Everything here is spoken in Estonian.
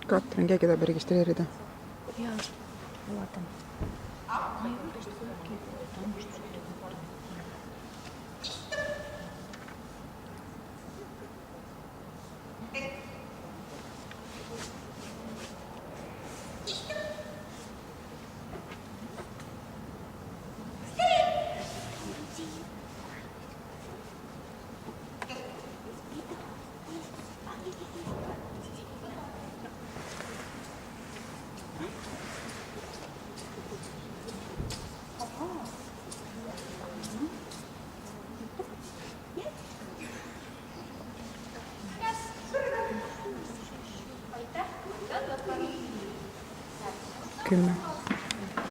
Katrin, keegi tahab registreerida? Jaa, ma vaatan. Ma ei ole vist kuhugi tamustusele võtnud. Kümme.